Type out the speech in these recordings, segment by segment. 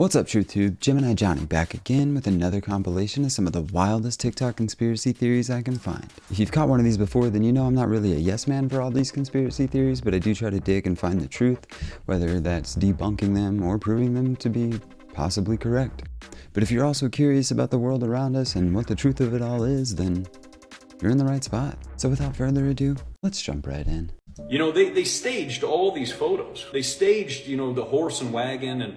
What's up, TruthTube? Gemini Johnny back again with another compilation of some of the wildest TikTok conspiracy theories I can find. If you've caught one of these before, then you know I'm not really a yes man for all these conspiracy theories, but I do try to dig and find the truth, whether that's debunking them or proving them to be possibly correct. But if you're also curious about the world around us and what the truth of it all is, then you're in the right spot. So without further ado, let's jump right in. You know, they staged all these photos. They staged, the horse and wagon, and,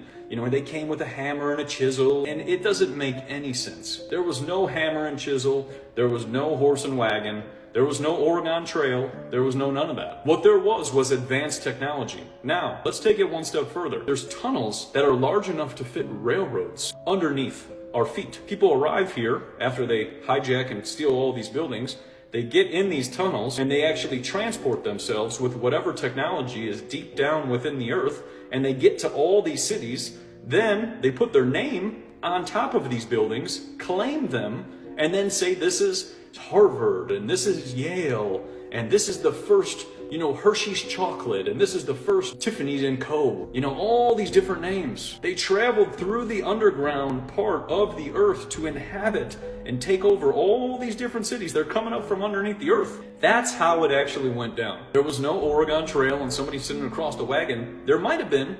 they came with a hammer and a chisel, and it doesn't make any sense. There was no hammer and chisel. There was no horse and wagon. There was no Oregon Trail. There was none of that. What there was advanced technology. Now, let's take it one step further. There's tunnels that are large enough to fit railroads underneath our feet. People arrive here after they hijack and steal all these buildings. They get in these tunnels and they actually transport themselves with whatever technology is deep down within the earth, and they get to all these cities. Then they put their name on top of these buildings, claim them, and then say this is Harvard and this is Yale and this is the first Hershey's chocolate, and this is the first Tiffany's & Co. All these different names. They traveled through the underground part of the earth to inhabit and take over all these different cities. They're coming up from underneath the earth. That's how it actually went down. There was no Oregon Trail and somebody sitting across the wagon. There might have been.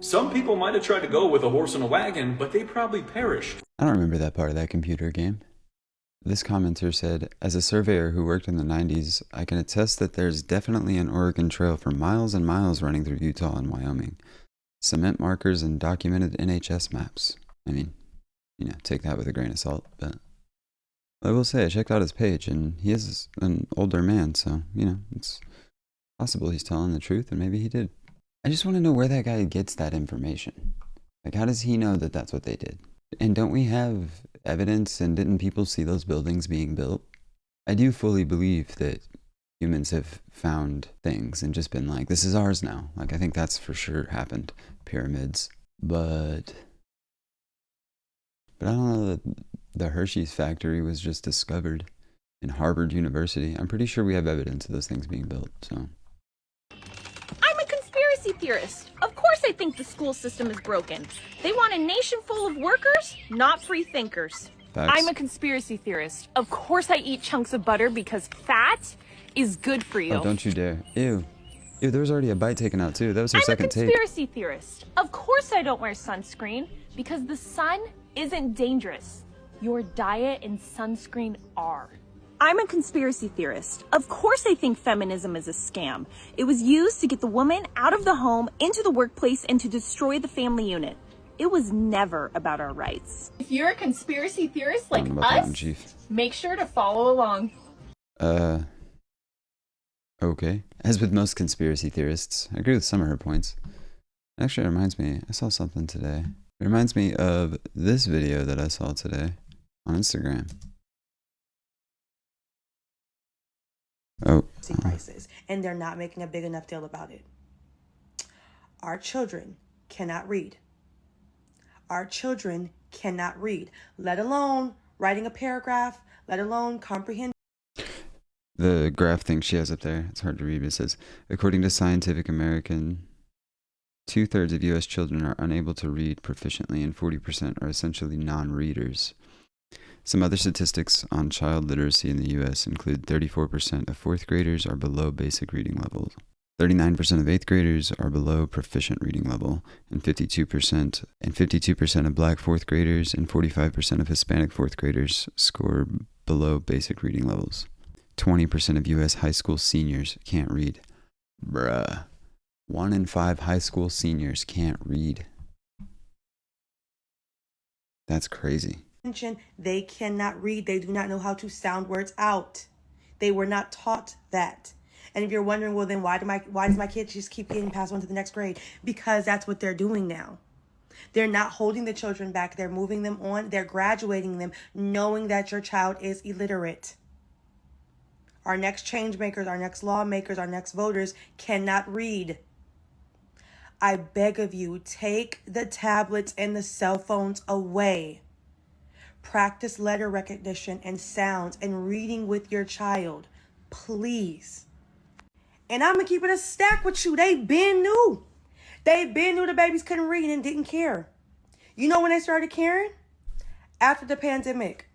Some people might have tried to go with a horse and a wagon, but they probably perished. I don't remember that part of that computer game. This commenter said, as a surveyor who worked in the 90s, I can attest that there's definitely an Oregon Trail for miles and miles running through Utah and Wyoming. Cement markers and documented NHS maps. I mean, take that with a grain of salt, but I will say I checked out his page and he is an older man, so, it's possible he's telling the truth, and maybe he did. I just want to know where that guy gets that information. Like, how does he know that that's what they did? And don't we have evidence, and didn't people see those buildings being built? I do fully believe that humans have found things and just been like, this is ours now. Like, I think that's for sure happened. Pyramids. But I don't know that the Hershey's factory was just discovered in Harvard University. I'm pretty sure we have evidence of those things being built, so. I'm a conspiracy theorist. Of course I think the school system is broken. They want a nation full of workers, not free thinkers. Facts. I'm a conspiracy theorist. Of course I eat chunks of butter because fat is good for you. Oh, don't you dare. Ew. Ew, there was already a bite taken out too. That was her second take. I'm a conspiracy theorist. Of course I don't wear sunscreen because the sun isn't dangerous. Your diet and sunscreen are. I'm a conspiracy theorist. Of course I think feminism is a scam. It was used to get the woman out of the home, into the workplace, and to destroy the family unit. It was never about our rights. If you're a conspiracy theorist like about that us, one, Chief. make sure to follow along. Okay. As with most conspiracy theorists, I agree with some of her points. Actually, it reminds me, I saw something today. It reminds me of this video that I saw today on Instagram. Prices, and they're not making a big enough deal about it. Our children cannot read. Our children cannot read, let alone writing a paragraph, let alone comprehend. The graph thing she has up there, it's hard to read, but it says, according to Scientific American, 2/3 of U.S. children are unable to read proficiently and 40% are essentially non-readers. Some other statistics on child literacy in the U.S. include 34% of 4th graders are below basic reading levels, 39% of 8th graders are below proficient reading level, and 52% of Black 4th graders and 45% of Hispanic 4th graders score below basic reading levels. 20% of U.S. high school seniors can't read. Bruh. 1 in 5 high school seniors can't read. That's crazy. They cannot read. They do not know how to sound words out. They were not taught that. And if you're wondering, well, then why does my kid just keep getting passed on to the next grade? Because that's what they're doing now. They're not holding the children back. They're moving them on. They're graduating them, knowing that your child is illiterate. Our next change makers, our next lawmakers, our next voters cannot read. I beg of you, take the tablets and the cell phones away. Practice letter recognition and sounds and reading with your child, please. And I'm going to keep it a stack with you. They been new. They been knew the babies couldn't read and didn't care. You know when they started caring? After the pandemic.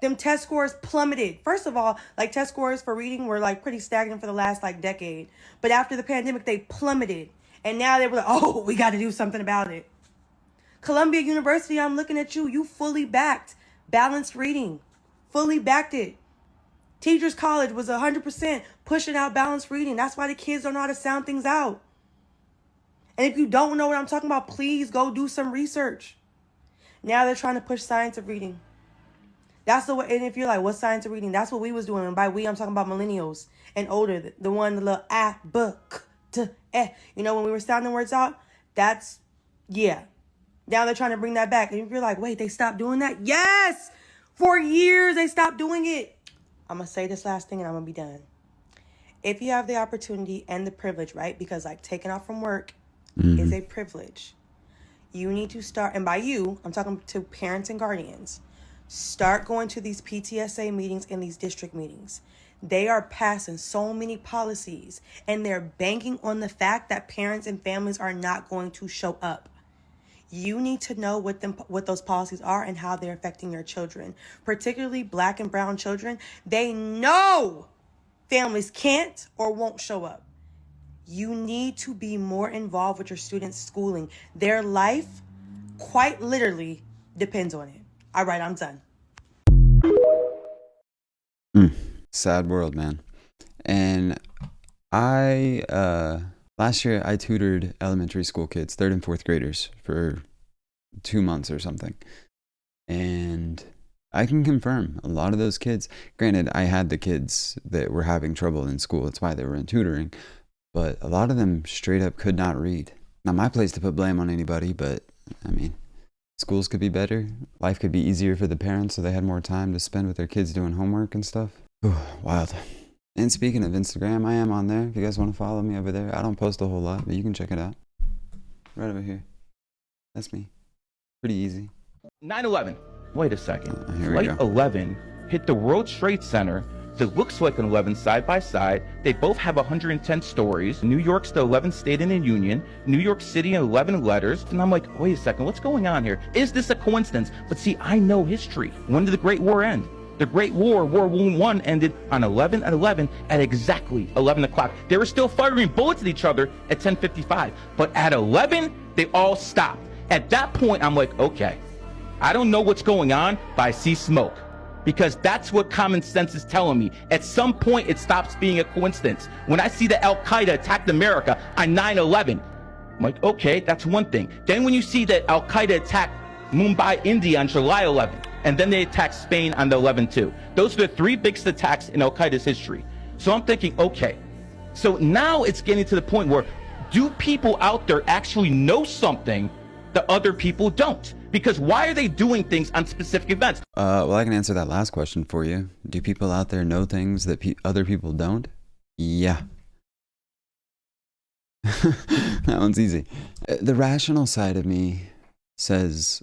Them test scores plummeted. First of all, like test scores for reading were like pretty stagnant for the last like decade. But after the pandemic, they plummeted. And now they were like, oh, we got to do something about it. Columbia University, I'm looking at you. You fully backed balanced reading. Fully backed it. Teachers College was 100% pushing out balanced reading. That's why the kids don't know how to sound things out. And if you don't know what I'm talking about, please go do some research. Now they're trying to push science of reading. That's the way. And if you're like, what's science of reading? That's what we was doing. And by we, I'm talking about millennials and older. The one, the little you know, when we were sounding words out, that's, yeah. Now they're trying to bring that back. And if you're like, wait, they stopped doing that? Yes! For years, they stopped doing it. I'm going to say this last thing and I'm going to be done. If you have the opportunity and the privilege, right? Because like taking off from work is a privilege. You need to start, and by you, I'm talking to parents and guardians, start going to these PTSA meetings and these district meetings. They are passing so many policies and they're banking on the fact that parents and families are not going to show up. You need to know what those policies are and how they're affecting your children, particularly Black and brown children. They know families can't or won't show up. You need to be more involved with your students' schooling. Their life, quite literally, depends on it. All right, I'm done. Sad world, man. And last year I tutored elementary school kids, 3rd and 4th graders, for 2 months or something. And I can confirm a lot of those kids, granted, I had the kids that were having trouble in school. That's why they were in tutoring. But a lot of them straight up could not read. Not my place to put blame on anybody, but I mean, schools could be better. Life could be easier for the parents so they had more time to spend with their kids doing homework and stuff. Ooh, wild. And speaking of Instagram, I am on there. If you guys want to follow me over there, I don't post a whole lot, but you can check it out. Right over here. That's me. Pretty easy. 9/11. Wait a second. Here we Flight go. 11 hit the World Trade Center. That looks like an 11 side by side. They both have 110 stories. New York's the 11th state in the union. New York City 11 letters. And I'm like, wait a second, what's going on here? Is this a coincidence? But see, I know history. When did the Great War end? The Great War, World War I, ended on 11/11 at exactly 11 o'clock. They were still firing bullets at each other at 10:55. But at 11, they all stopped. At that point, I'm like, okay, I don't know what's going on, but I see smoke. Because that's what common sense is telling me. At some point, it stops being a coincidence. When I see that Al-Qaeda attacked America on 9/11, I'm like, okay, that's one thing. Then when you see that Al-Qaeda attacked Mumbai, India on July 11th, and then they attacked Spain on the 11/2. Those are the 3 biggest attacks in Al-Qaeda's history. So I'm thinking, okay, so now it's getting to the point where do people out there actually know something that other people don't? Because why are they doing things on specific events? Well, I can answer that last question for you. Do people out there know things that other people don't? Yeah. That one's easy. The rational side of me says,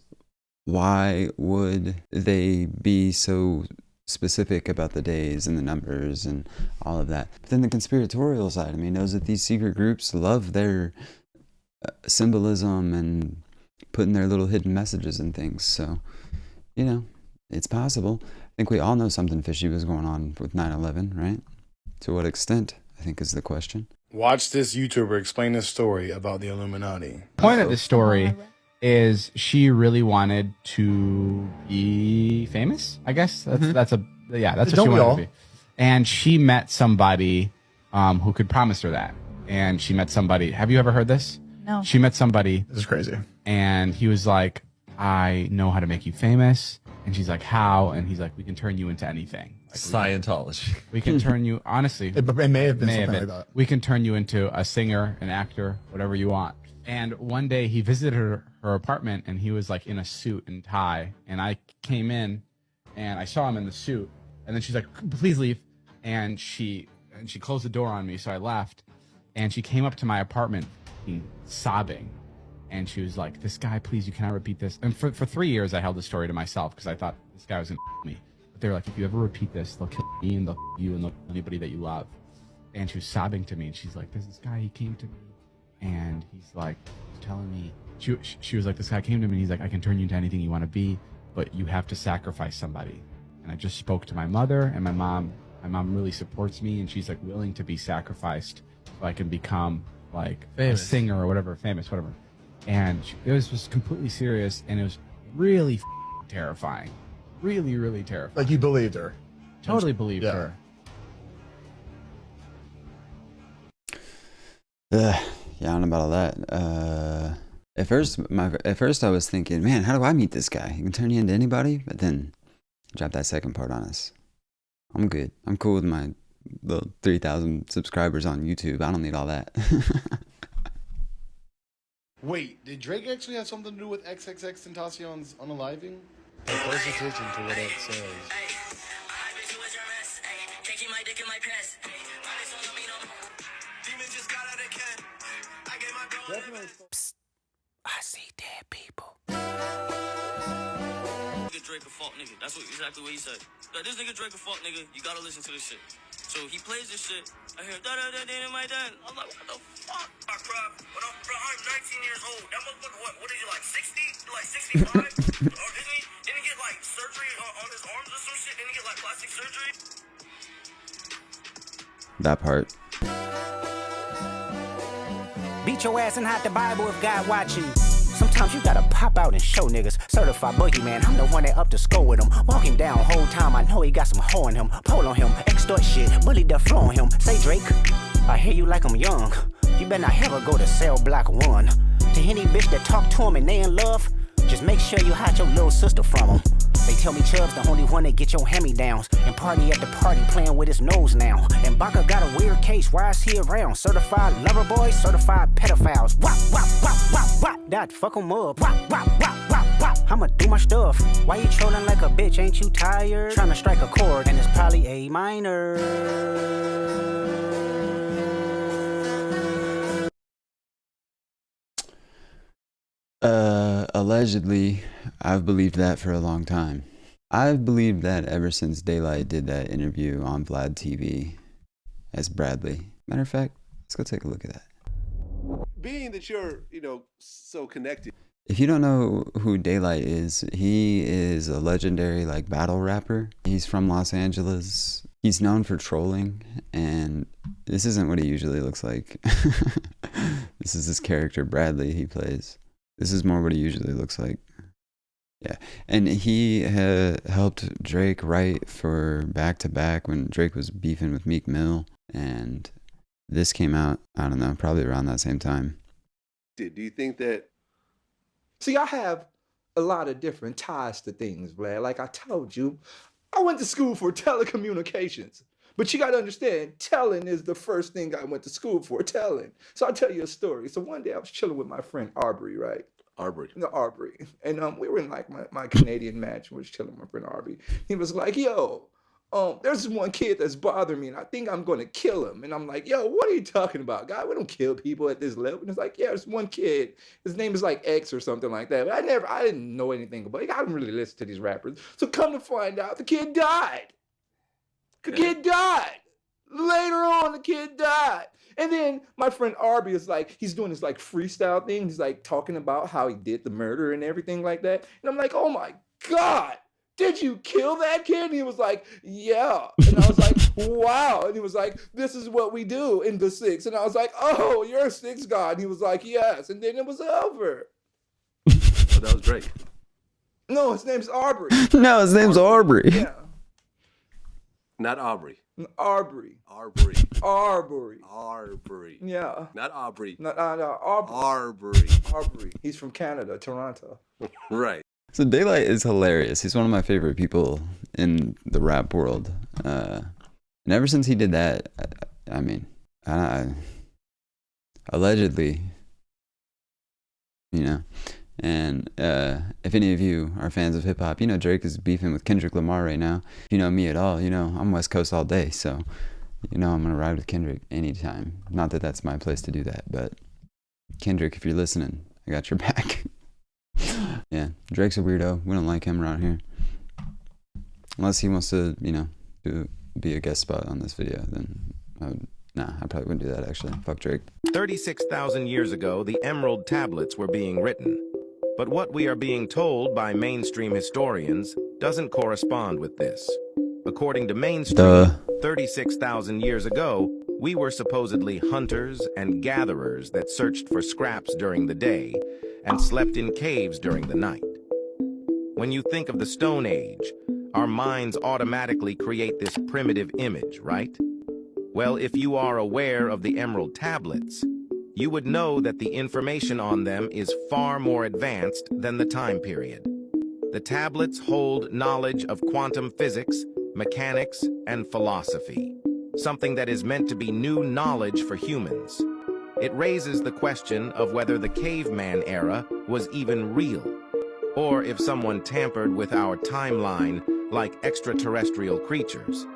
why would they be so specific about the days and the numbers and all of that? But then the conspiratorial side of me knows that these secret groups love their symbolism and putting their little hidden messages and things. So, you know, it's possible. I think we all know something fishy was going on with 9/11, right? To what extent, I think, is the question. Watch this YouTuber explain this story about the Illuminati. Point of this story is she really wanted to be famous. I guess that's what she wanted to be. And she met somebody who could promise her that. And she met somebody. Have you ever heard this? No. She met somebody. This is crazy. And he was like, I know how to make you famous. And she's like, how? And he's like, we can turn you into anything. Like, Scientology. We can turn you, honestly. It may have been something like that. We can turn you into a singer, an actor, whatever you want. And one day he visited her apartment and he was like in a suit and tie. And I came in and I saw him in the suit. And then she's like, please leave. And she closed the door on me. So I left. And she came up to my apartment sobbing. And she was like, this guy, please, you cannot repeat this. And for 3 years, I held the story to myself because I thought this guy was going to me. But they were like, if you ever repeat this, they'll kill me and they'll kill you and they'll kill anybody that you love. And she was sobbing to me. And she's like, there's this guy, he came to me. And he's like, telling me, she was like, this guy came to me and he's like, I can turn you into anything you want to be, but you have to sacrifice somebody. And I just spoke to my mother, and my mom really supports me, and she's like willing to be sacrificed so I can become like a singer or whatever, famous, whatever. And it was just completely serious, and it was really terrifying. Really, really terrifying. Like, you believed her. Totally believed her. Yeah, I don't know about all that. At first I was thinking, man, how do I meet this guy? He can turn you into anybody. But then drop that second part on us. I'm good. I'm cool with my little 3,000 subscribers on YouTube. I don't need all that. Wait, did Drake actually have something to do with XXX Tentacion's unaliving? Pay close attention to what it says. Psst, I see dead people. Drake a fuck nigga. That's exactly what he said. Like, this nigga Drake a fuck nigga. You gotta listen to this shit. So he plays this shit. I hear da da da da my dad. I'm like, what the fuck? I cried. But I'm 19 years old. That motherfucker, what is he, like 60? Like 65? Or didn't he get like surgery on his arms or some shit? Didn't he get like plastic surgery? That part. Beat your ass and hide the Bible if God watching. Sometimes you gotta pop out and show niggas. Certified boogeyman, I'm the one that up to score with him. Walk him down whole time, I know he got some hoe in him. Pole on him, extort shit, bully the flow on him. Say Drake, I hear you like I'm young. You better not ever go to cell block 1. To any bitch that talk to him and they in love, just make sure you hide your little sister from him. They tell me Chubb's the only one that get your hand-me-downs and party at the party playing with his nose now. And Baca got a weird case, why is he around? Certified lover boys, certified pedophiles. Wop, wop, wop, wop, wop. That fuck him up. Wop, wop, wop, wop, wop. I'ma do my stuff. Why you trolling like a bitch? Ain't you tired? Trying to strike a chord and it's probably A minor. Allegedly, I've believed that for a long time. I've believed that ever since Daylight did that interview on Vlad TV as Bradley. Matter of fact, let's go take a look at that. Being that you're, so connected. If you don't know who Daylight is, he is a legendary battle rapper. He's from Los Angeles. He's known for trolling, and this isn't what he usually looks like. This is this character Bradley he plays. This is more what he usually looks like. Yeah. And he helped Drake write for Back to Back when Drake was beefing with Meek Mill. And this came out, I don't know, probably around that same time. Do you think that... See, I have a lot of different ties to things, Vlad. Like I told you, I went to school for telecommunications. But you got to understand, telling is the first thing I went to school for, telling. So I'll tell you a story. So one day I was chilling with my friend Arbery, right? Arbery. No, Arbery. And we were in my Canadian match. We was chilling with my friend Arbery. He was like, yo, there's this one kid that's bothering me and I think I'm going to kill him. And I'm like, yo, what are you talking about, guy? We don't kill people at this level. And it's like, yeah, there's one kid. His name is like X or something like that. But I didn't know anything about it. I didn't really listen to these rappers. So come to find out, the kid died. The kid died. Later on, the kid died. And then my friend Arby is like, he's doing this freestyle thing. He's talking about how he did the murder and everything like that. And I'm like, oh my God, did you kill that kid? And he was like, yeah. And I was like, wow. And he was like, this is what we do in the Six. And I was like, oh, you're a Six god. And he was like, yes. And then it was over. Oh, that was Drake. No, his name's Arbery. No, his name's Arbery. Yeah. Not Aubrey. Arbery. Arbery. Arbery. Arbery. Yeah. Not Aubrey. No, Arbery. Arbery. Arbery. He's from Canada, Toronto. Right. So Daylight is hilarious. He's one of my favorite people in the rap world. And ever since he did that, I mean, allegedly, and if any of you are fans of hip-hop, Drake is beefing with Kendrick Lamar right now. If you know me at all, I'm West Coast all day, so I'm gonna ride with Kendrick anytime. Not that that's my place to do that, but Kendrick, if you're listening, I got your back. Yeah, Drake's a weirdo. We don't like him around here. Unless he wants to, be a guest spot on this video, then I would Nah, I probably wouldn't do that, actually. Fuck Drake. 36,000 years ago, the Emerald Tablets were being written. But what we are being told by mainstream historians doesn't correspond with this. According to mainstream, 36,000 years ago, we were supposedly hunters and gatherers that searched for scraps during the day and slept in caves during the night. When you think of the Stone Age, our minds automatically create this primitive image, right? Well, if you are aware of the Emerald Tablets, you would know that the information on them is far more advanced than the time period. The tablets hold knowledge of quantum physics, mechanics, and philosophy, something that is meant to be new knowledge for humans. It raises the question of whether the caveman era was even real, or if someone tampered with our timeline like extraterrestrial creatures.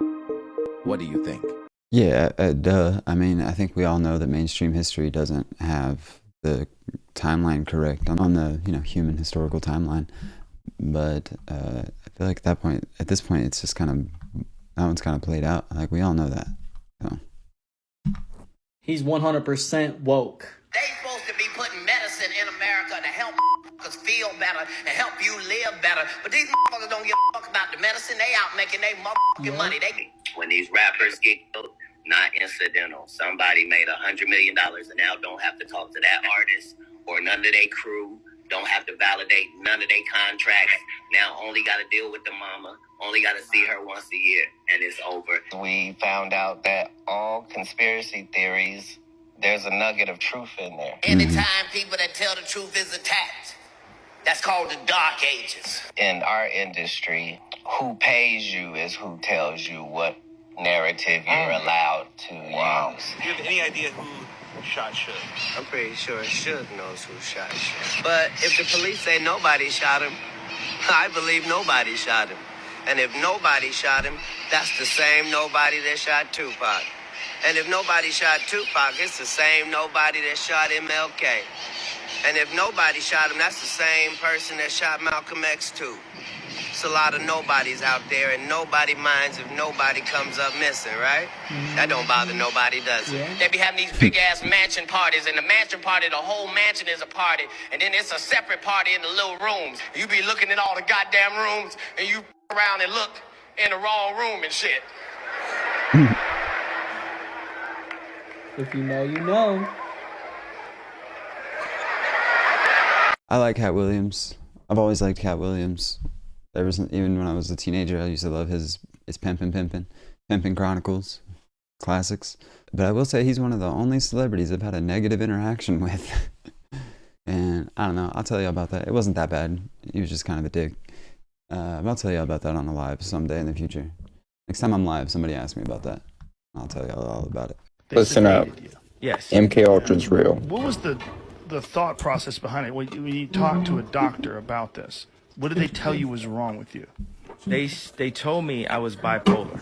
What do you think? Yeah, duh. I mean, I think we all know that mainstream history doesn't have the timeline correct on the, human historical timeline. But I feel like at this point, it's just that one's kind of played out. Like, we all know that. So. He's 100% woke. They supposed to be putting medicine in America to help motherfuckers feel better and help you live better. But these motherfuckers don't give a fuck about the medicine. They out making their motherfucking money. When these rappers get killed, not incidental. Somebody made $100 million and now don't have to talk to that artist or none of their crew. Don't have to validate none of their contracts. Now only got to deal with the mama. Only got to see her once a year, and it's over. We found out that all conspiracy theories, there's a nugget of truth in there. Anytime people that tell the truth is attacked, that's called the Dark Ages. In our industry, who pays you is who tells you what narrative you're allowed to use. Do you have any idea who shot Suge? I'm pretty sure Suge knows who shot Suge. But if the police say nobody shot him, I believe nobody shot him. And if nobody shot him, that's the same nobody that shot Tupac. And if nobody shot Tupac, it's the same nobody that shot MLK. And if nobody shot him, that's the same person that shot Malcolm X too. It's a lot of nobodies out there, and nobody minds if nobody comes up missing, right? That don't bother nobody, does it? They be having these big-ass mansion parties, and the mansion party, the whole mansion is a party, and then it's a separate party in the little rooms. You be looking in all the goddamn rooms, and you around and look in the wrong room and shit. If you know, you know. I like Cat Williams. I've always liked Cat Williams. Even when I was a teenager, I used to love his Pimpin' Chronicles, classics. But I will say he's one of the only celebrities I've had a negative interaction with. And I don't know, I'll tell you about that. It wasn't that bad. He was just kind of a dick. I'll tell you about that on a live someday in the future. Next time I'm live, somebody ask me about that. I'll tell you all about it. Listen up. Yes. MK Ultra's real. What was the thought process behind it? When you talked to a doctor about this, what did they tell you was wrong with you? They told me I was bipolar.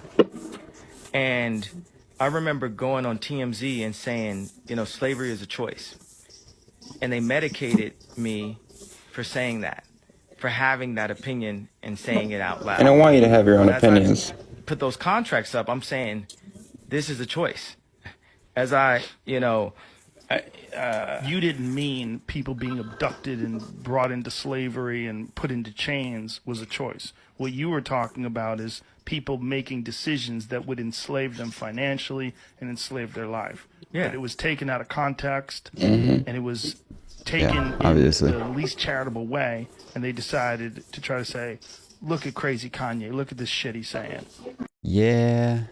And I remember going on TMZ and saying, slavery is a choice. And they medicated me for saying that, for having that opinion and saying it out loud. And I want you to have your own But as opinions. I put those contracts up, I'm saying, this is a choice. As you didn't mean people being abducted and brought into slavery and put into chains was a choice. What you were talking about is people making decisions that would enslave them financially and enslave their life. Yeah. But it was taken out of context, and it was taken in the least charitable way, and they decided to try to say, look at crazy Kanye, look at this shit he's saying. Yeah.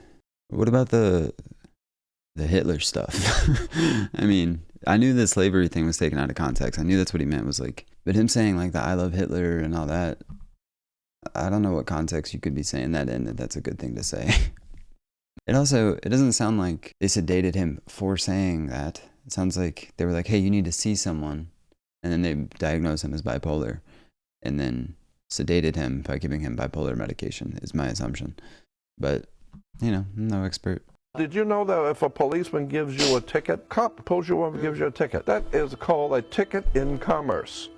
What about the Hitler stuff? I mean, I knew the slavery thing was taken out of context. I knew that's what he meant, was like, but him saying like the I love Hitler and all that, I don't know what context you could be saying that in, that's a good thing to say. It doesn't sound like they sedated him for saying that. It sounds like they were like, hey, you need to see someone. And then they diagnosed him as bipolar and then sedated him by giving him bipolar medication, is my assumption. But, I'm no expert. Did you know that if a policeman gives you a ticket, cop pulls you over and gives you a ticket, that is called a ticket in commerce.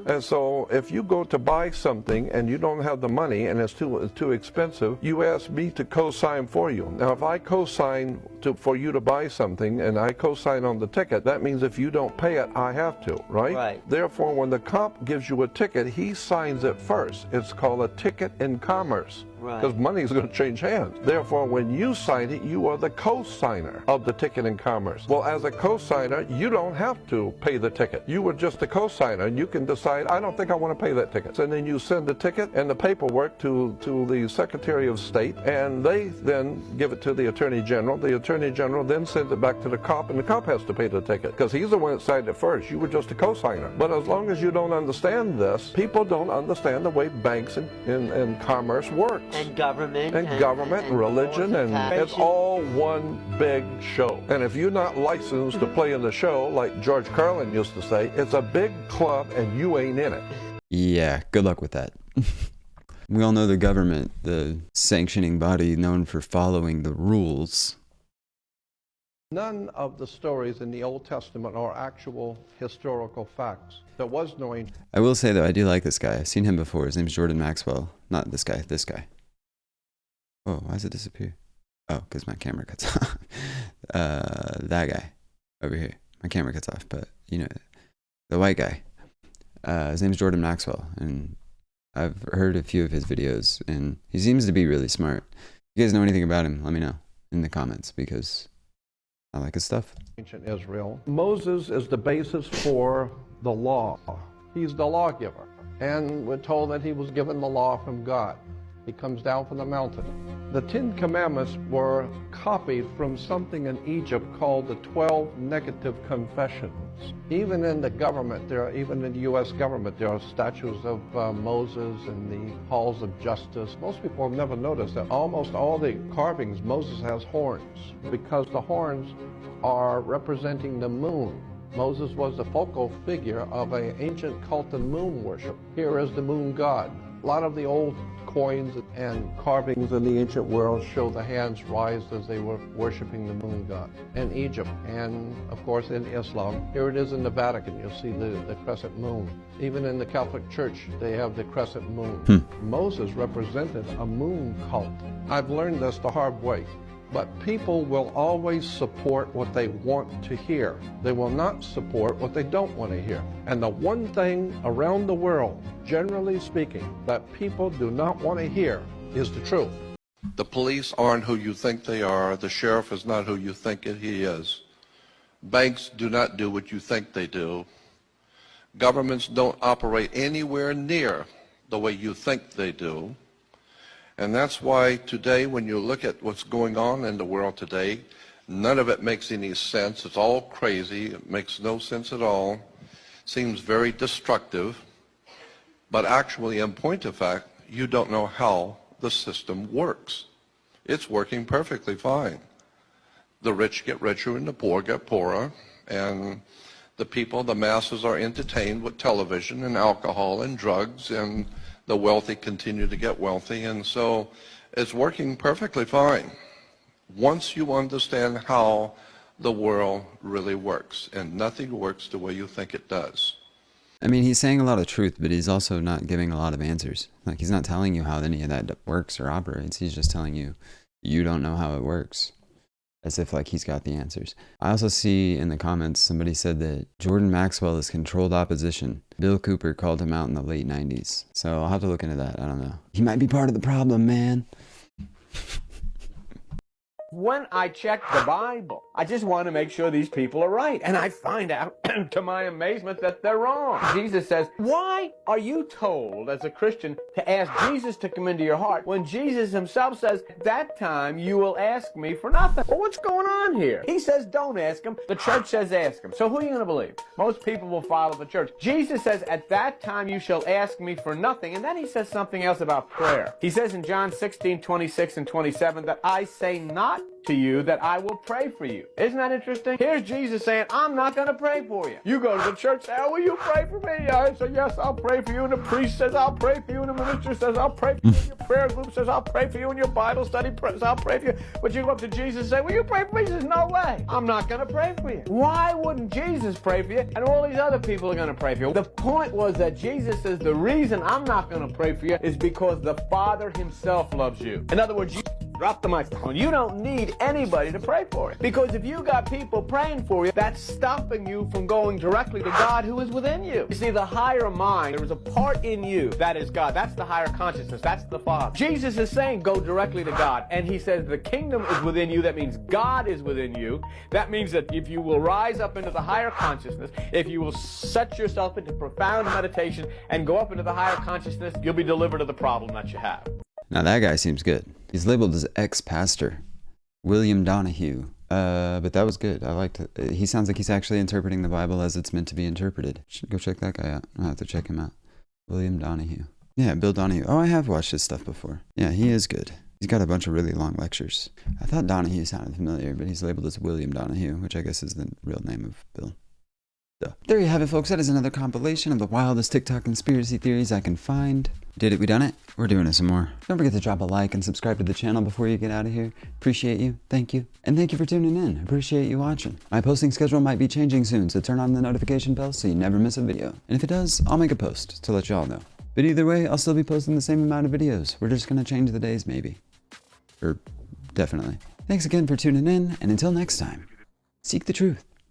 And so if you go to buy something and you don't have the money and it's too expensive, you ask me to co-sign for you. Now if I co-sign for you to buy something and I co-sign on the ticket, that means if you don't pay it, I have to, right? Right. Therefore, when the cop gives you a ticket, he signs it first. It's called a ticket in commerce. Because money is going to change hands. Therefore, when you sign it, you are the co-signer of the ticket in commerce. Well, as a co-signer, you don't have to pay the ticket. You were just a co-signer, and you can decide, I don't think I want to pay that ticket. And then you send the ticket and the paperwork to the Secretary of State, and they then give it to the Attorney General. The Attorney General then sends it back to the cop, and the cop has to pay the ticket, because he's the one that signed it first. You were just a co-signer. But as long as you don't understand this, people don't understand the way banks and commerce work. And government. And religion, and it's all one big show. And if you're not licensed to play in the show, like George Carlin used to say, it's a big club and you ain't in it. Yeah, good luck with that. We all know the government, the sanctioning body known for following the rules. None of the stories in the Old Testament are actual historical facts. There was no ancient. I will say though, I do like this guy. I've seen him before. His name's Jordan Maxwell. Not this guy, this guy. Oh, why does it disappear? Oh, because my camera cuts off. That guy over here. My camera cuts off, but you know, the white guy. His name's Jordan Maxwell, and I've heard a few of his videos, and he seems to be really smart. If you guys know anything about him, let me know in the comments, because I like his stuff. Ancient Israel. Moses is the basis for the law. He's the lawgiver, and we're told that he was given the law from God. He comes down from the mountain. The 10 Commandments were copied from something in Egypt called the 12 Negative Confessions. Even in the government, even in the U.S. government, there are statues of Moses in the halls of justice. Most people have never noticed that almost all the carvings, Moses has horns, because the horns are representing the moon. Moses was the focal figure of an ancient cult of moon worship. Here is the moon god. A lot of the old coins and carvings in the ancient world show the hands rise as they were worshiping the moon god. In Egypt and, of course, in Islam, here it is in the Vatican, you'll see the crescent moon. Even in the Catholic Church, they have the crescent moon. Moses represented a moon cult. I've learned this the hard way. But people will always support what they want to hear. They will not support what they don't want to hear. And the one thing around the world, generally speaking, that people do not want to hear is the truth. The police aren't who you think they are. The sheriff is not who you think he is. Banks do not do what you think they do. Governments don't operate anywhere near the way you think they do. And that's why today, when you look at what's going on in the world today, none of it makes any sense. It's all crazy. It makes no sense at all. Seems very destructive. But actually, in point of fact, you don't know how the system works. It's working perfectly fine. The rich get richer and the poor get poorer. And the people, the masses, are entertained with television and alcohol and drugs, and the wealthy continue to get wealthy, and so it's working perfectly fine once you understand how the world really works, and nothing works the way you think it does. I mean, he's saying a lot of truth, but he's also not giving a lot of answers. Like, he's not telling you how any of that works or operates. He's just telling you, you don't know how it works. As if, like, he's got the answers. I also see in the comments, somebody said that Jordan Maxwell is controlled opposition. Bill Cooper called him out in the late 90s. So I'll have to look into that. I don't know. He might be part of the problem, man. When I check the Bible, I just want to make sure these people are right. And I find out, to my amazement, that they're wrong. Jesus says, why are you told as a Christian to ask Jesus to come into your heart when Jesus himself says, at that time you will ask me for nothing? Well, what's going on here? He says don't ask him. The church says ask him. So who are you going to believe? Most people will follow the church. Jesus says, at that time you shall ask me for nothing. And then he says something else about prayer. He says in John 16:26 and 27 that I say not not to you that I will pray for you. Isn't that interesting? Here's Jesus saying, I'm not going to pray for you. You go to the church, say, oh, will you pray for me? I say, yes, I'll pray for you. And the priest says, I'll pray for you. And the minister says, I'll pray for you. And your prayer group says, I'll pray for you. And your Bible study says, I'll pray for you. But you go up to Jesus and say, will you pray for me? He says, no way. I'm not going to pray for you. Why wouldn't Jesus pray for you? And all these other people are going to pray for you. The point was that Jesus says, the reason I'm not going to pray for you is because the Father himself loves you. In other words, you drop the microphone. You don't need anybody to pray for you. Because if you got people praying for you, that's stopping you from going directly to God who is within you. You see, the higher mind, there is a part in you that is God. That's the higher consciousness. That's the Father. Jesus is saying go directly to God. And he says the kingdom is within you. That means God is within you. That means that if you will rise up into the higher consciousness, if you will set yourself into profound meditation and go up into the higher consciousness, you'll be delivered of the problem that you have. Now that guy seems good. He's labeled as ex-pastor, William Donahue. But that was good. I liked it. He sounds like he's actually interpreting the Bible as it's meant to be interpreted. Should go check that guy out. I'll have to check him out. William Donahue. Yeah, Bill Donahue. Oh, I have watched his stuff before. Yeah, he is good. He's got a bunch of really long lectures. I thought Donahue sounded familiar, but he's labeled as William Donahue, which I guess is the real name of Bill. So, there you have it, folks. That is another compilation of the wildest TikTok conspiracy theories I can find. Did it? We done it? We're doing it some more. Don't forget to drop a like and subscribe to the channel before you get out of here. Appreciate you. Thank you. And thank you for tuning in. Appreciate you watching. My posting schedule might be changing soon, so turn on the notification bell so you never miss a video. And if it does, I'll make a post to let y'all know. But either way, I'll still be posting the same amount of videos. We're just gonna change the days, maybe. Or definitely. Thanks again for tuning in, and until next time, seek the truth.